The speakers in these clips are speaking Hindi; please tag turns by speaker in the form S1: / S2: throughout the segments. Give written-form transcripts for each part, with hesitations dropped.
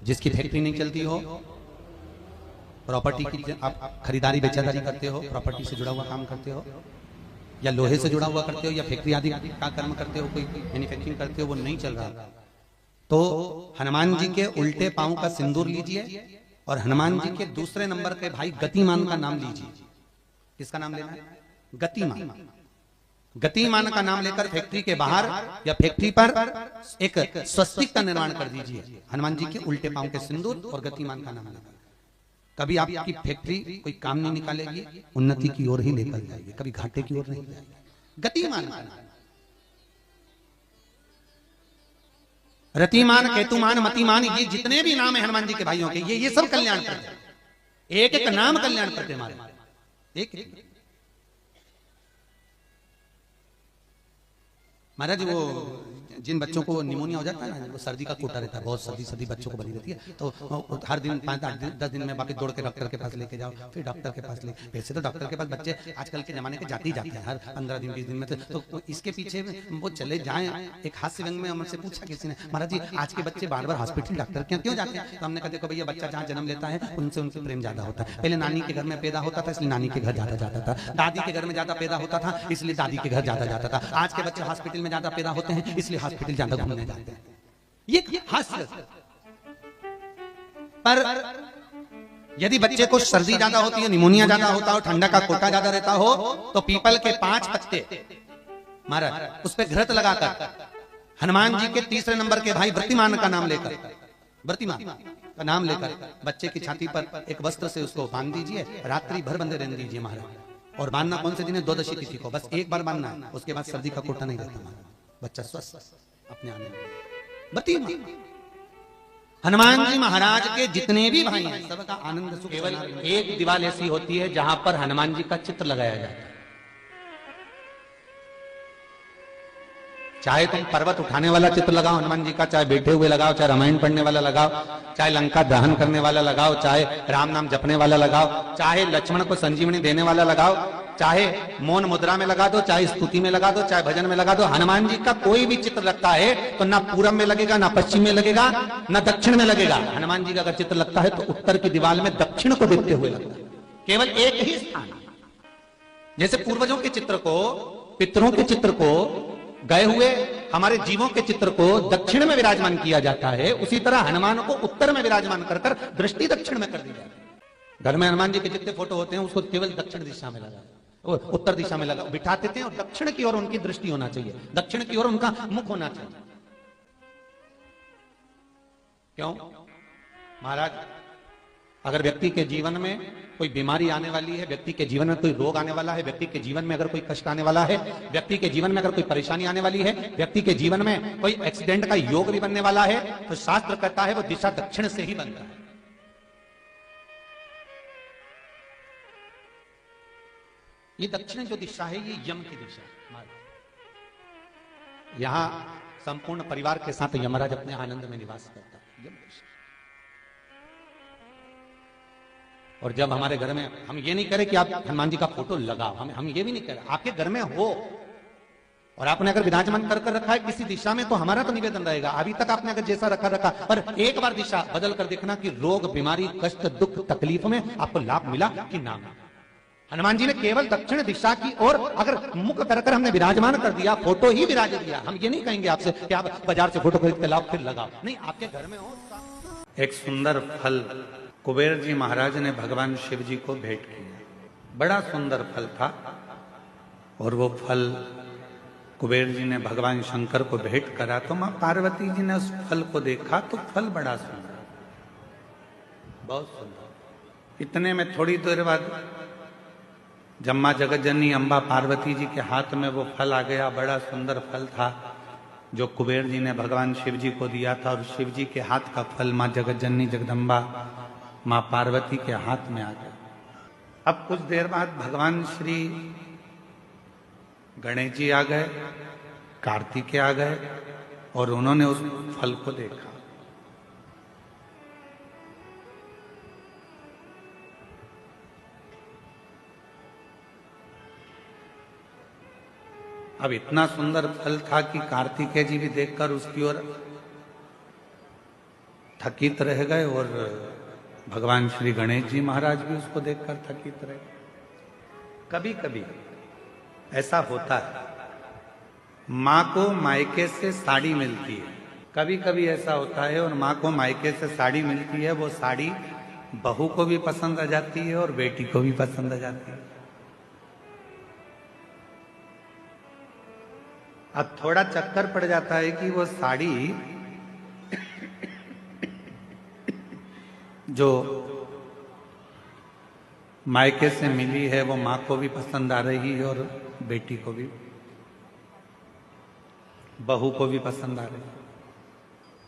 S1: जिसकी फैक्ट्री नहीं चलती हो, प्रॉपर्टी की आप खरीदारी बेचादारी करते हो, प्रॉपर्टी से जुड़ा हुआ काम करते हो, या लोहे से जुड़ा हुआ करते हो, या फैक्ट्री आदि का कर्म करते हो, कोई मैन्युफैक्चरिंग करते हो, वो नहीं चल रहा, तो हनुमान जी के उल्टे पांव का सिंदूर लीजिए और हनुमान जी के दूसरे नंबर के भाई गतिमान का नाम लीजिए। किसका नाम लेना है? गतिमान। गतिमान का नाम लेकर फैक्ट्री के बाहर या फैक्ट्री पर एक स्वस्तिक का निर्माण कर दीजिए, हनुमान जी के उल्टे पांव के सिंदूर और गतिमान का नाम लेकर। कभी आपकी फैक्ट्री कोई काम नहीं निकालेगी, उन्नति की ओर ही लेकर जाएगी, कभी घाटे की ओर नहीं जाएगी। गतिमान का नाम, रतिमान, केतुमान, मतिमान, ये जितने भी नाम है हनुमान जी के भाइयों के, ये सब कल्याण करते हैं। एक एक नाम कल्याण करते हमारे, एक महाराज वो जिन बच्चों को निमोनिया हो जाता है ना, वो सर्दी का कोटा रहता है, बहुत सर्दी बच्चों को बनी रहती है, तो हर दिन 5-10 दिन में बाकी दौड़ के डॉक्टर के पास लेके जाओ, फिर डॉक्टर के पास ले। वैसे तो डॉक्टर के पास बच्चे आजकल के जमाने के जाते ही जाते हैं, हर 15 दिन 20 दिन में, तो इसके पीछे वो चले जाएं। एक हास्य व्यंग में हमसे पूछा किसी ने, महाराज जी आज के बच्चे बार बार हॉस्पिटल डॉक्टर क्यों जाते हैं? तो हमने कहा देखो भैया, बच्चा जहाँ जन्म लेता है उनसे उनसे प्रेम ज्यादा होता है। पहले नानी के घर में पैदा होता था इसलिए नानी के घर ज्यादा जाता था, दादी के घर में ज्यादा पैदा होता था इसलिए दादी के घर ज्यादा जाता था। आज के बच्चे हॉस्पिटल में ज्यादा पैदा होते हैं इसलिए हॉस्पिटल ज्यादा घूमने जाते हैं। ये हास्य। पर यदि बच्चे को सर्दी ज्यादा होती है, निमोनिया ज्यादा होता हो, ठंडा का कोटा ज्यादा रहता हो, तो पीपल के 5 पत्ते महाराज उस पर घृत लगाकर हनुमान जी के तीसरे नंबर के भाई व्रतिमान का नाम लेकर, व्रतिमान का नाम लेकर बच्चे की छाती पर एक वस्त्र से उसको बांध दीजिए, रात्रि भर बंधे रहने दीजिए महाराज। और बांधना कौन से दिन है? द्वादशी तिथि को, बस एक बार बांधना है, उसके बाद सर्दी का कोटा नहीं रहता महाराज, बच्चा स्वस्थ अपने आने। हनुमान जी महाराज के जितने भी भाई हैं सबका आनंद सुख। केवल एक दीवार ऐसी होती है जहां पर हनुमान जी का चित्र लगाया जाता है। चाहे तुम पर्वत उठाने वाला चित्र लगाओ हनुमान जी का, चाहे बैठे हुए लगाओ, चाहे रामायण पढ़ने वाला लगाओ, चाहे लंका दहन करने वाला लगाओ, चाहे राम नाम जपने वाला लगाओ, चाहे लक्ष्मण को संजीवनी देने वाला लगाओ, चाहे मौन मुद्रा में लगा दो, चाहे स्तुति में लगा दो, चाहे भजन में लगा दो। हनुमान जी का कोई भी चित्र लगता है तो ना पूरब में लगेगा, ना पश्चिम में लगेगा, ना दक्षिण में लगेगा। हनुमान जी का अगर चित्र लगता है तो उत्तर की दीवार में दक्षिण को देखते हुए लगता है, केवल एक ही स्थान। जैसे पूर्वजों के चित्र को, पितरों के चित्र को, गए हुए हमारे जीवों के चित्र को दक्षिण में विराजमान किया जाता है, उसी तरह हनुमान को उत्तर में विराजमान कर दृष्टि दक्षिण में कर दी जाती है। घर में हनुमान जी के जितने फोटो होते हैं उसको केवल दक्षिण दिशा में लगा, उत्तर दिशा में लगा बिठाते थे, और दक्षिण की ओर उनकी दृष्टि होना चाहिए, दक्षिण की ओर उनका मुख होना चाहिए। क्यों महाराज? अगर व्यक्ति के जीवन में कोई बीमारी आने वाली है, व्यक्ति के जीवन में कोई रोग आने वाला है, व्यक्ति के जीवन में अगर कोई कष्ट आने वाला है, व्यक्ति के जीवन में अगर कोई परेशानी आने वाली है, व्यक्ति के जीवन में कोई एक्सीडेंट का योग भी बनने वाला है, तो शास्त्र कहता है वो दिशा दक्षिण से ही बनता है। ये दक्षिण जो दिशा है ये यम की दिशा है। यहां संपूर्ण परिवार के साथ यमराज अपने आनंद में निवास करता है, यम दिशा। और जब हमारे घर में, हम ये नहीं करें कि आप हनुमान जी का फोटो लगाओ, हम ये भी नहीं करें, आपके घर में हो और आपने अगर विराजमान कर रखा है किसी दिशा में, तो हमारा तो निवेदन रहेगा, अभी तक आपने अगर जैसा रखा, पर एक बार दिशा बदल कर देखना कि रोग, बीमारी, कष्ट, दुख, तकलीफ में आपको लाभ मिला कि ना। हनुमान जी ने केवल दक्षिण दिशा की ओर अगर मुख कर हमने विराजमान कर दिया, फोटो ही विराज दिया। हम ये नहीं कहेंगे आपसे कि आप बाजार से फोटो खरीद के लाओ फिर लगाओ, नहीं, आपके घर में हो। एक सुंदर फल कुबेर जी महाराज ने भगवान शिव जी को भेंट किया, बड़ा सुंदर फल था, और वो फल कुबेर जी ने भगवान शंकर को भेंट करा, तो मां पार्वती जी ने उस फल को देखा तो फल बड़ा सुंदर, बहुत सुंदर। इतने में थोड़ी देर बाद जब मां जगतजननी अम्बा पार्वती जी के हाथ में वो फल आ गया, बड़ा सुंदर फल था जो कुबेर जी ने भगवान शिव जी को दिया था, और शिव जी के हाथ का फल मां जगतजननी जगदम्बा मां पार्वती के हाथ में आ गया। अब कुछ देर बाद भगवान श्री गणेश जी आ गए, कार्तिकेय आ गए, और उन्होंने उस फल को देखा। अब इतना सुंदर फल था कि कार्तिकेय जी भी देखकर उसकी ओर थकित रह गए और भगवान श्री गणेश जी महाराज भी उसको देखकर थकित रहे। कभी कभी ऐसा होता है, माँ को मायके से साड़ी मिलती है, कभी कभी ऐसा होता है और माँ को मायके से साड़ी मिलती है, वो साड़ी बहू को भी पसंद आ जाती है और बेटी को भी पसंद आ जाती है। अब थोड़ा चक्कर पड़ जाता है कि वो साड़ी जो मायके से मिली है वो माँ को भी पसंद आ रही है और बेटी को भी, बहू को भी पसंद आ रही है।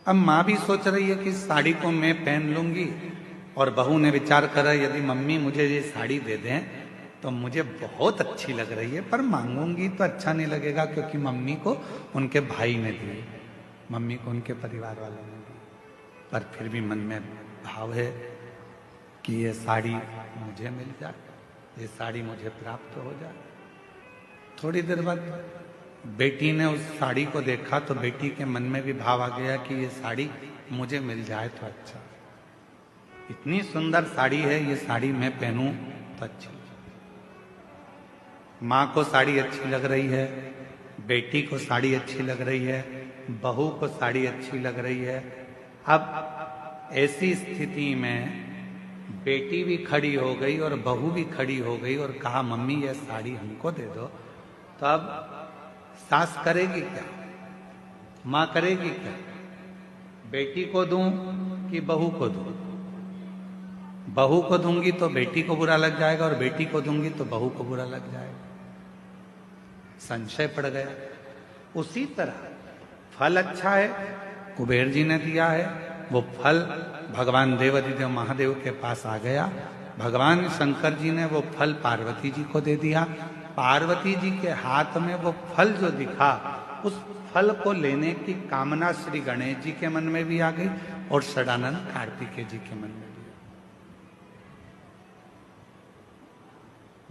S1: अब माँ भी सोच रही है कि साड़ी को मैं पहन लूंगी, और बहू ने विचार करा यदि मम्मी मुझे ये साड़ी दे दें तो मुझे बहुत अच्छी लग रही है, पर मांगूंगी तो अच्छा नहीं लगेगा क्योंकि मम्मी को उनके भाई ने दी, मम्मी को उनके परिवार वालों ने दी, पर फिर भी मन में भाव है कि ये साड़ी मुझे मिल जाए, ये साड़ी मुझे प्राप्त हो जाए। थोड़ी देर बाद बेटी ने उस साड़ी को देखा तो बेटी के मन में भी भाव आ गया कि ये साड़ी मुझे मिल जाए तो अच्छा, इतनी सुंदर साड़ी है, ये साड़ी मैं पहनूं तो अच्छी। माँ को साड़ी अच्छी लग रही है, बेटी को साड़ी अच्छी लग रही है, बहू को साड़ी अच्छी लग रही है। अब ऐसी स्थिति में बेटी भी खड़ी हो गई और बहू भी खड़ी हो गई और कहा मम्मी ये साड़ी हमको दे दो। तो अब सास करेगी क्या, माँ करेगी क्या, बेटी को दूं कि बहू को दूं? बहू को दूंगी तो बेटी को बुरा लग जाएगा और बेटी को दूंगी तो बहू को बुरा लग जाएगा। संशय पड़ गया। उसी तरह फल अच्छा है, कुबेर जी ने दिया है, वो फल भगवान देवाधिदेव महादेव के पास आ गया। भगवान शंकर जी ने वो फल पार्वती जी को दे दिया। पार्वती जी के हाथ में वो फल जो दिखा, उस फल को लेने की कामना श्री गणेश जी के मन में भी आ गई और षडानंद कार्तिकेय जी के मन में भी।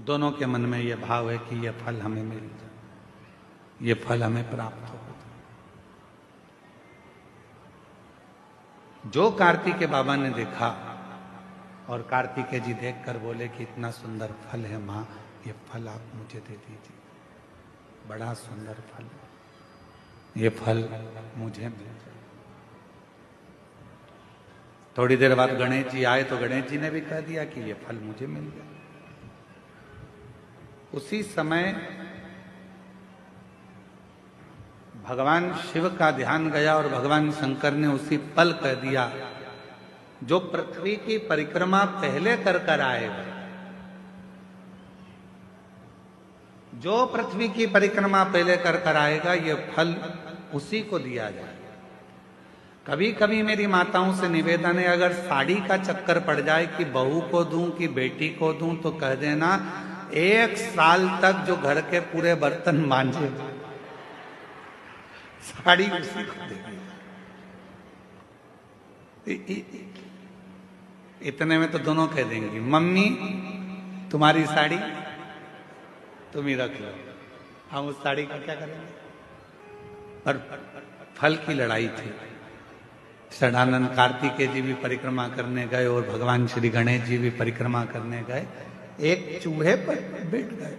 S1: दोनों के मन में ये भाव है कि ये फल हमें मिल जाए, ये फल हमें प्राप्त हो। जो कार्तिकेय बाबा ने देखा और कार्तिकेय जी देखकर बोले कि इतना सुंदर फल है माँ, ये फल आप मुझे दे दीजिए, बड़ा सुंदर फल है, ये फल मुझे मिल जाए। थोड़ी देर बाद गणेश जी आए तो गणेश जी ने भी कह दिया कि ये फल मुझे मिल गया। उसी समय भगवान शिव का ध्यान गया और भगवान शंकर ने उसी पल कह दिया, जो पृथ्वी की परिक्रमा पहले कर आएगा, जो पृथ्वी की परिक्रमा पहले कर आएगा, ये फल उसी को दिया जाए। कभी कभी मेरी माताओं से निवेदन है, अगर साड़ी का चक्कर पड़ जाए कि बहू को दूं कि बेटी को दूं, तो कह देना 1 साल तक जो घर के पूरे बर्तन मांजे साड़ी उसी को देगी। इतने में तो दोनों कह देंगी मम्मी तुम्हारी साड़ी तुम ही रख लो, हम उस साड़ी का क्या करेंगे। पर फल की लड़ाई थी। षडानंद कार्तिकेय जी भी परिक्रमा करने गए और भगवान श्री गणेश जी भी परिक्रमा करने गए। एक चूहे पर बैठ गए,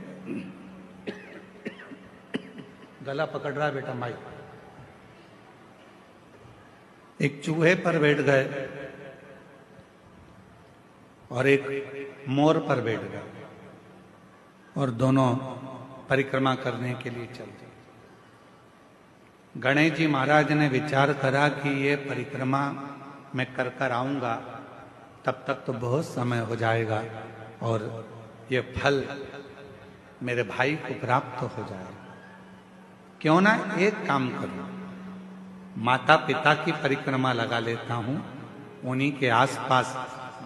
S1: गला पकड़ रहा है बेटा माई। एक चूहे पर बैठ गए और एक मोर पर बैठ गए और दोनों परिक्रमा करने के लिए चल दिए। गणेश जी महाराज ने विचार करा कि ये परिक्रमा मैं कर आऊंगा, तब तक तो बहुत समय हो जाएगा और ये फल मेरे भाई को प्राप्त हो जाएगा। क्यों ना एक काम करूं, माता पिता की परिक्रमा लगा लेता हूं, उन्हीं के आसपास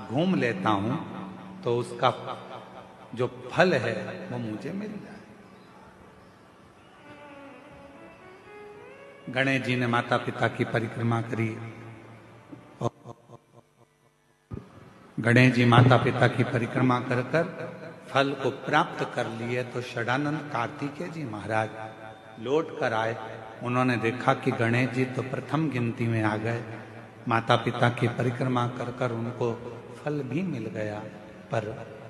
S1: घूम लेता हूं, तो उसका जो फल है वो मुझे मिल जाए। गणेश जी ने माता पिता की परिक्रमा करी। गणेश जी माता पिता की परिक्रमा कर फल को प्राप्त कर लिए तो षडानंद कार्तिकेय जी महाराज लौट कर आए। उन्होंने देखा कि गणेश जी तो प्रथम गिनती में आ गए माता पिता की परिक्रमा कर कर उनको फल भी मिल गया, पर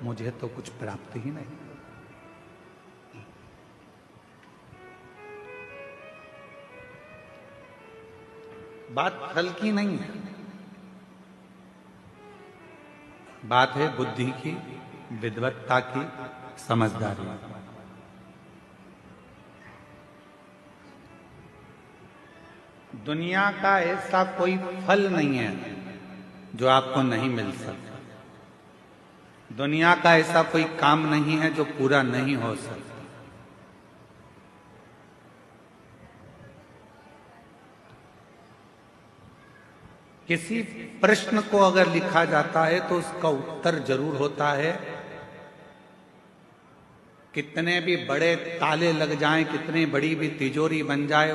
S1: मुझे तो कुछ प्राप्त ही नहीं। बात फल की नहीं है, बात है बुद्धि की, विद्वत्ता की, समझदारी। दुनिया का ऐसा कोई फल नहीं है जो आपको नहीं मिल सकता। दुनिया का ऐसा कोई काम नहीं है जो पूरा नहीं हो सकता। किसी प्रश्न को अगर लिखा जाता है तो उसका उत्तर जरूर होता है। कितने भी बड़े ताले लग जाएं, कितनी बड़ी भी तिजोरी बन जाए,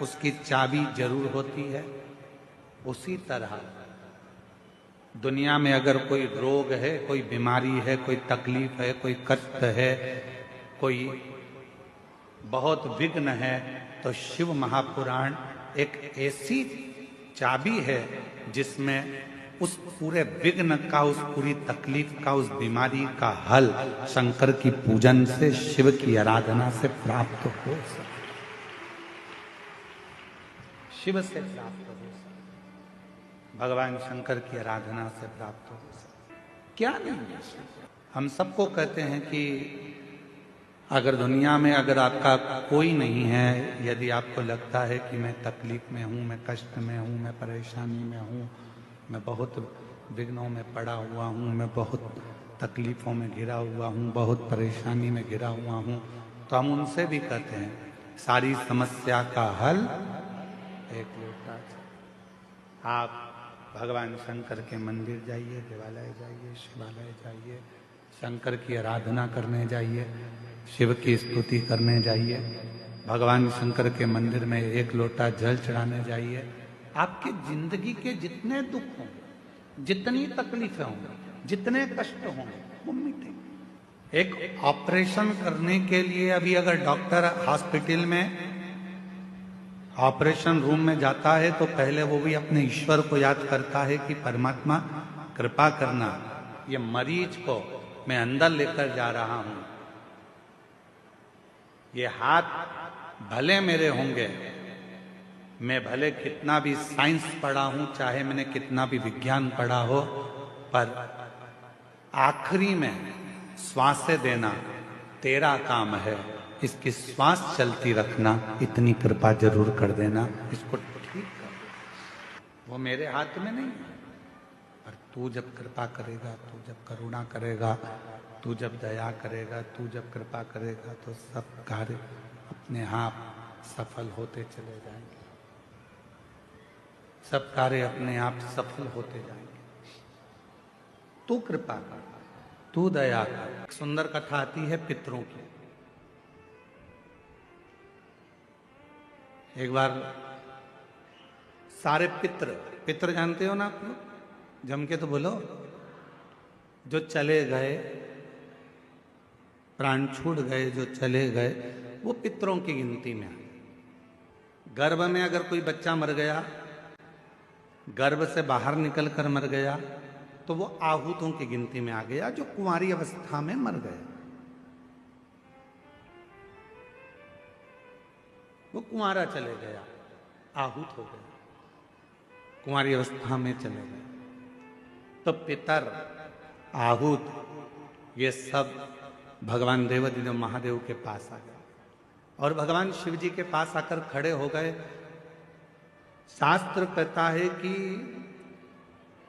S1: उसकी चाबी जरूर होती है। उसी तरह दुनिया में अगर कोई रोग है, कोई बीमारी है, कोई तकलीफ है, कोई कष्ट है, कोई बहुत विघ्न है, तो शिव महापुराण एक ऐसी चाबी है जिसमें उस पूरे विघ्न का, उस पूरी तकलीफ का, उस बीमारी का हल शंकर की पूजन से, शिव की आराधना से प्राप्त हो सकता, शिव से प्राप्त हो सकता, भगवान शंकर की आराधना से प्राप्त हो सकता। क्या नहीं है? हम सबको कहते हैं कि अगर दुनिया में अगर आपका कोई नहीं है, यदि आपको लगता है कि मैं तकलीफ में हूँ, मैं कष्ट में हूँ, मैं परेशानी में हूँ, मैं बहुत विघ्नों में पड़ा हुआ हूँ, मैं बहुत तकलीफ़ों में घिरा हुआ हूँ, बहुत परेशानी में घिरा हुआ हूँ, तो हम उनसे भी कहते हैं सारी समस्या का हल एक लोटा। आप भगवान शंकर के मंदिर जाइए, देवालय जाइए, शिवालय जाइए, शंकर की आराधना करने जाइए, शिव की स्तुति करने जाइए, भगवान शंकर के मंदिर में एक लोटा जल चढ़ाने जाइए। आपकी जिंदगी के जितने दुख होंगे, जितनी तकलीफें होंगी, जितने कष्ट होंगे, वो मिटेंगे। एक ऑपरेशन करने के लिए अभी अगर डॉक्टर हॉस्पिटल में ऑपरेशन रूम में जाता है तो पहले वो भी अपने ईश्वर को याद करता है कि परमात्मा कृपा करना, ये मरीज को मैं अंदर लेकर जा रहा हूं, ये हाथ भले मेरे होंगे, मैं भले कितना भी साइंस पढ़ा हूं, चाहे मैंने कितना भी विज्ञान पढ़ा हो, पर आखिरी में श्वासें देना तेरा काम है, इसकी श्वास चलती रखना, इतनी कृपा जरूर कर देना, इसको ठीक कर। वो मेरे हाथ में नहीं है, पर तू जब कृपा करेगा, तू जब करुणा करेगा, तू जब दया करेगा, तू जब कृपा करेगा, तो सब कार्य अपने आप सफल होते चले जाएंगे, सब कार्य अपने आप सफल होते जाएंगे। तू कृपा कर, तू दया कर। एक सुंदर कथा आती है पितरों की। एक बार सारे पितर जानते हो ना आप लोग, जम के तो बोलो, जो चले गए, प्राण छूट गए, जो चले गए, वो पितरों की गिनती में आए। गर्भ में अगर कोई बच्चा मर गया, गर्भ से बाहर निकलकर मर गया, तो वो आहूतों की गिनती में आ गया, जो कुंवारी अवस्था में मर गए। वो कुंवारा चले गया, आहूत हो गया, कुंवारी अवस्था में चले गए। तो पितर, आहूत, ये सब भगवान देवाधिदेव महादेव के पास आ गए और भगवान शिव जी के पास आकर खड़े हो गए। शास्त्र कहता है कि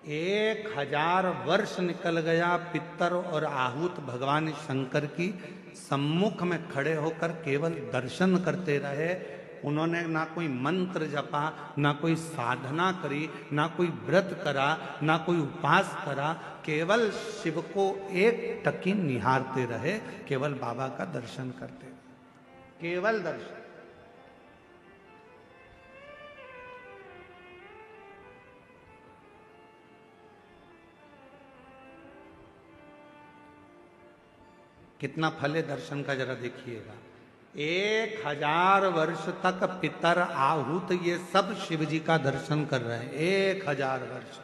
S1: 1000 वर्ष निकल गया, पितर और आहूत भगवान शंकर की सम्मुख में खड़े होकर केवल दर्शन करते रहे। उन्होंने ना कोई मंत्र जपा, ना कोई साधना करी, ना कोई व्रत करा, ना कोई उपास करा, केवल शिव को एक टकी निहारते रहे, केवल बाबा का दर्शन करते, केवल दर्शन। कितना फल है दर्शन का, जरा देखिएगा। 1000 वर्ष तक पितर आहूत ये सब शिव जी का दर्शन कर रहे हैं। 1000 वर्ष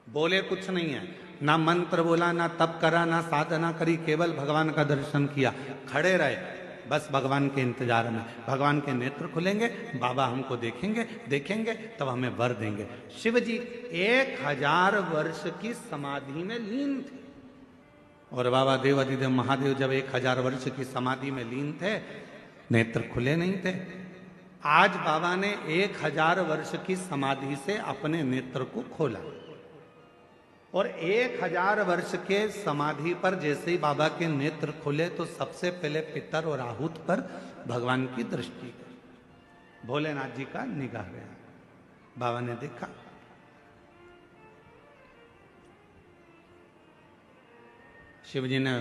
S1: बोले कुछ नहीं है, ना मंत्र बोला, ना तप करा, ना साधना करी, केवल भगवान का दर्शन किया, खड़े रहे बस भगवान के इंतजार में। भगवान के नेत्र खुलेंगे, बाबा हमको देखेंगे, देखेंगे तब हमें वर देंगे। शिव जी 1000 वर्ष की समाधि में लीन थे और बाबा देव अधिदेव महादेव जब 1000 वर्ष की समाधि में लीन थे, नेत्र खुले नहीं थे। आज बाबा ने 1000 वर्ष की समाधि से अपने नेत्र को खोला और 1000 वर्ष के समाधि पर जैसे ही बाबा के नेत्र खुले तो सबसे पहले पितर और आहूत पर भगवान की दृष्टि गई। भोलेनाथ जी का निगाह गया, बाबा ने देखा, शिव जी ने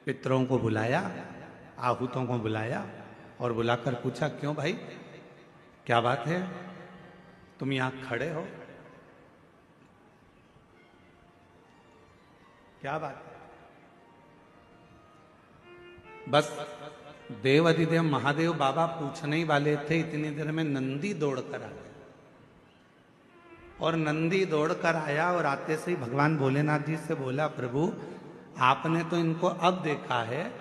S1: पितरों को बुलाया, आहूतों को बुलाया और बुलाकर पूछा, क्यों भाई, क्या बात है, तुम यहां खड़े हो, क्या बात है? बस देव अधिदेव महादेव बाबा पूछने ही वाले थे, इतनी देर में नंदी दौड़कर आ गया और नंदी दौड़कर आया और आते से ही भगवान भोलेनाथ जी से बोला, प्रभु आपने तो इनको अब देखा है,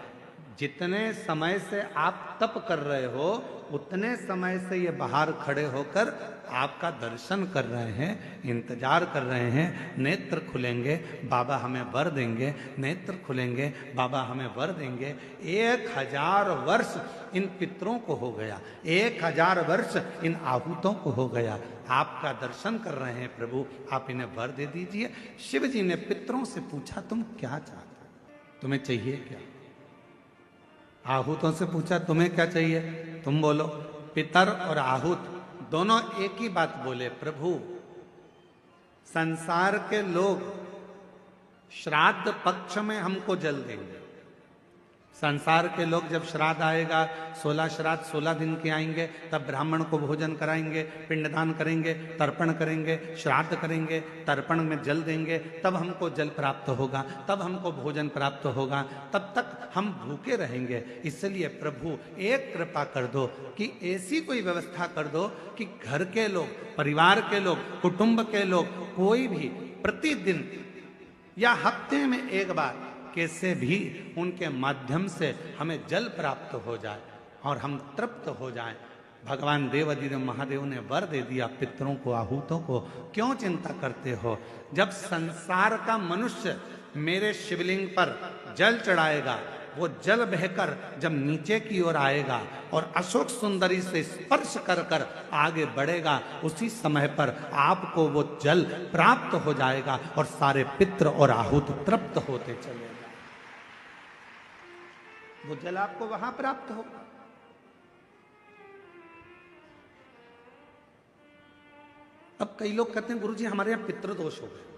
S1: जितने समय से आप तप कर रहे हो उतने समय से ये बाहर खड़े होकर आपका दर्शन कर रहे हैं, इंतजार कर रहे हैं। नेत्र खुलेंगे बाबा हमें वर देंगे, नेत्र खुलेंगे बाबा हमें वर देंगे। 1000 वर्ष इन पितरों को हो गया, 1000 वर्ष इन आहूतों को हो गया, आपका दर्शन कर रहे हैं प्रभु, आप इन्हें वर दे दीजिए। शिव जी ने पितरों से पूछा, तुम क्या चाहते हो, तुम्हें चाहिए क्या? आहूतों से पूछा, तुम्हें क्या चाहिए, तुम बोलो। पितर और आहूत दोनों एक ही बात बोले, प्रभु संसार के लोग श्राद्ध पक्ष में हमको जल देंगे। संसार के लोग जब श्राद्ध आएगा, 16 श्राद्ध 16 दिन के आएंगे, तब ब्राह्मण को भोजन कराएंगे, पिंडदान करेंगे, तर्पण करेंगे, श्राद्ध करेंगे, तर्पण में जल देंगे, तब हमको जल प्राप्त होगा, तब हमको भोजन प्राप्त होगा, तब तक हम भूखे रहेंगे। इसलिए प्रभु एक कृपा कर दो कि ऐसी कोई व्यवस्था कर दो कि घर के लोग, परिवार के लोग, कुटुंब के लोग, कोई भी प्रतिदिन या हफ्ते में एक बार कैसे भी उनके माध्यम से हमें जल प्राप्त हो जाए और हम तृप्त हो जाएं। भगवान देव अधिदेव महादेव ने वर दे दिया पितरों को, आहूतों को। क्यों चिंता करते हो? जब संसार का मनुष्य मेरे शिवलिंग पर जल चढ़ाएगा, वो जल बहकर जब नीचे की ओर आएगा और अशोक सुंदरी से स्पर्श कर कर आगे बढ़ेगा, उसी समय पर आपको वो जल प्राप्त हो जाएगा और सारे पितर और आहूत तृप्त होते चले। वो जल आपको वहां प्राप्त होगा। अब कई लोग कहते हैं गुरुजी हमारे यहां पितृदोष हो गए,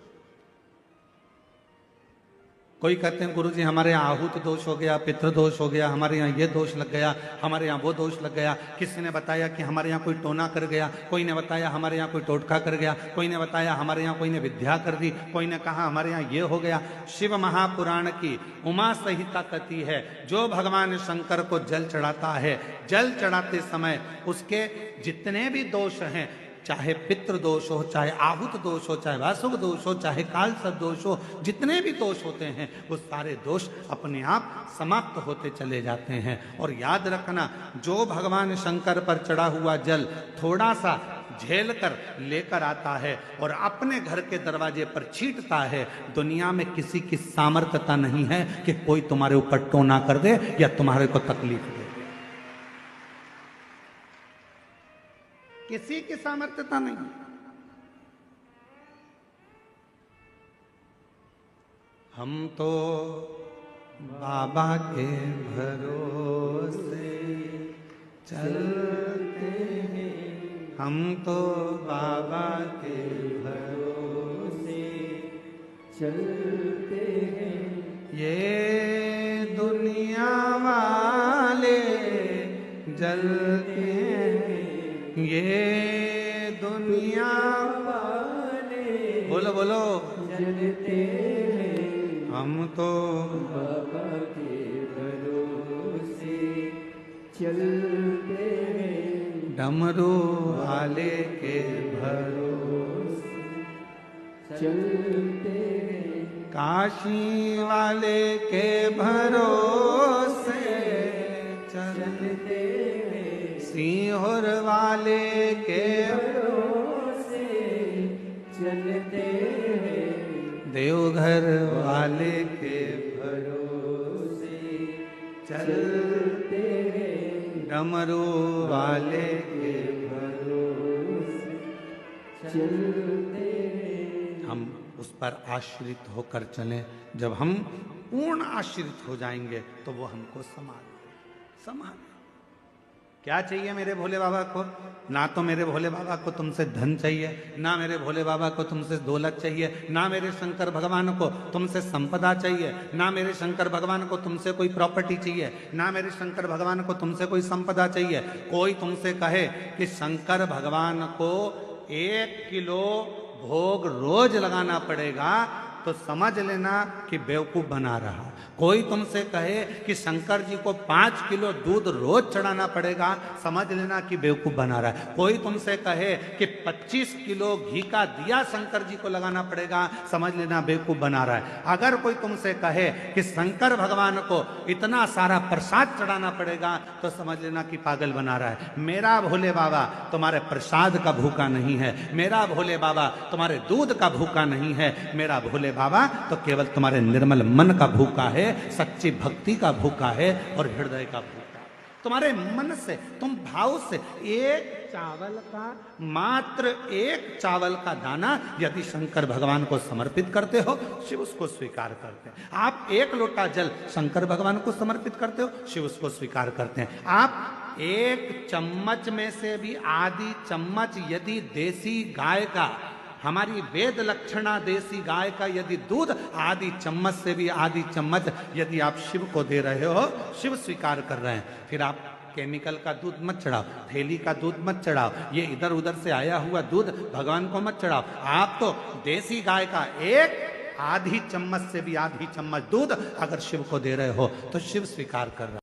S1: कोई कहते हैं गुरुजी हमारे यहाँ आहूत दोष हो गया, पितृदोष हो गया, हमारे यहाँ ये दोष लग गया, हमारे यहाँ वो दोष लग गया। किसी ने बताया कि हमारे यहाँ कोई टोना कर गया, कोई ने बताया हमारे यहाँ कोई टोटका कर गया, कोई ने बताया हमारे यहाँ कोई ने विद्या कर दी, कोई ने कहा हमारे यहाँ ये हो गया। शिव महापुराण की उमा संहिता कहती है, जो भगवान शंकर को जल चढ़ाता है, जल चढ़ाते समय उसके जितने भी दोष हैं, चाहे पितृ दोष हो, चाहे आहूत दोष हो, चाहे वासुक दोष हो, चाहे कालसर्प दोष हो, जितने भी दोष होते हैं वो सारे दोष अपने आप समाप्त होते चले जाते हैं। और याद रखना, जो भगवान शंकर पर चढ़ा हुआ जल थोड़ा सा झेल कर लेकर आता है और अपने घर के दरवाजे पर छींटता है, दुनिया में किसी की सामर्थ्यता नहीं है कि कोई तुम्हारे ऊपर टोना कर दे या तुम्हारे को तकलीफ दे। किसी की सामर्थ्यता नहीं। हम तो बाबा के भरोसे चलते हैं, हम तो बाबा के भरोसे चलते हैं। ये दुनिया वाले जलते हैं, ये दुनिया वाले बोलो बोलो जलते हैं। हम तो बाबा के भरोसे
S2: चलते
S1: डमरू वाले के भरोसे
S2: चलते
S1: काशी वाले के भरोसे चलते सीहोर वाले के
S2: भरोसे चलते
S1: देवघर वाले के भरोसे चलते डमरू वाले के भरोसे
S2: चलते
S1: हम उस पर आश्रित होकर चलें। जब हम पूर्ण आश्रित हो जाएंगे तो वो हमको संभाल। क्या चाहिए मेरे भोले बाबा को? ना तो मेरे भोले बाबा को तुमसे धन चाहिए, ना मेरे भोले बाबा को तुमसे दौलत चाहिए, ना मेरे शंकर भगवान को तुमसे संपदा चाहिए, ना मेरे शंकर भगवान को तुमसे कोई प्रॉपर्टी चाहिए, ना मेरे शंकर भगवान को तुमसे कोई संपदा चाहिए। कोई तुमसे कहे कि शंकर भगवान को 1 किलो भोग रोज लगाना पड़ेगा तो समझ लेना कि बेवकूफ बना रहा। कोई तुमसे कहे कि शंकर जी को 5 किलो दूध रोज चढ़ाना पड़ेगा, समझ लेना कि बेवकूफ बना रहा है। कोई तुमसे कहे कि 25 किलो घी का दिया शंकर जी को लगाना पड़ेगा, समझ लेना बेवकूफ बना रहा है। अगर कोई तुमसे कहे कि शंकर भगवान को इतना सारा प्रसाद चढ़ाना पड़ेगा तो समझ लेना कि पागल बना रहा है। मेरा भोले बाबा तुम्हारे प्रसाद का भूखा नहीं है, मेरा भोले बाबा तुम्हारे दूध का भूखा नहीं है, मेरा भोले बाबा तो केवल तुम्हारे निर्मल मन का भूखा है, सच्ची भक्ति का भूखा है और हृदय का भूखा। तुम्हारे मन से, तुम भाव से मात्र एक चावल का दाना यदि शंकर भगवान को समर्पित करते हो, शिव उसको स्वीकार करते हैं। आप 1 लोटा जल शंकर भगवान को समर्पित करते हो, शिव उसको स्वीकार करते हैं। आप 1 चम्मच में से भी आधी चम्मच यदि देसी गाय का, हमारी वेद लक्षणा देसी गाय का यदि दूध आधी चम्मच से भी आधी चम्मच यदि आप शिव को दे रहे हो, शिव स्वीकार कर रहे हैं। फिर आप केमिकल का दूध मत चढ़ाओ, थैली का दूध मत चढ़ाओ, ये इधर उधर से आया हुआ दूध भगवान को मत चढ़ाओ। आप तो देसी गाय का 1 आधी चम्मच से भी आधी चम्मच दूध अगर शिव को दे रहे हो तो शिव स्वीकार कर रहा है।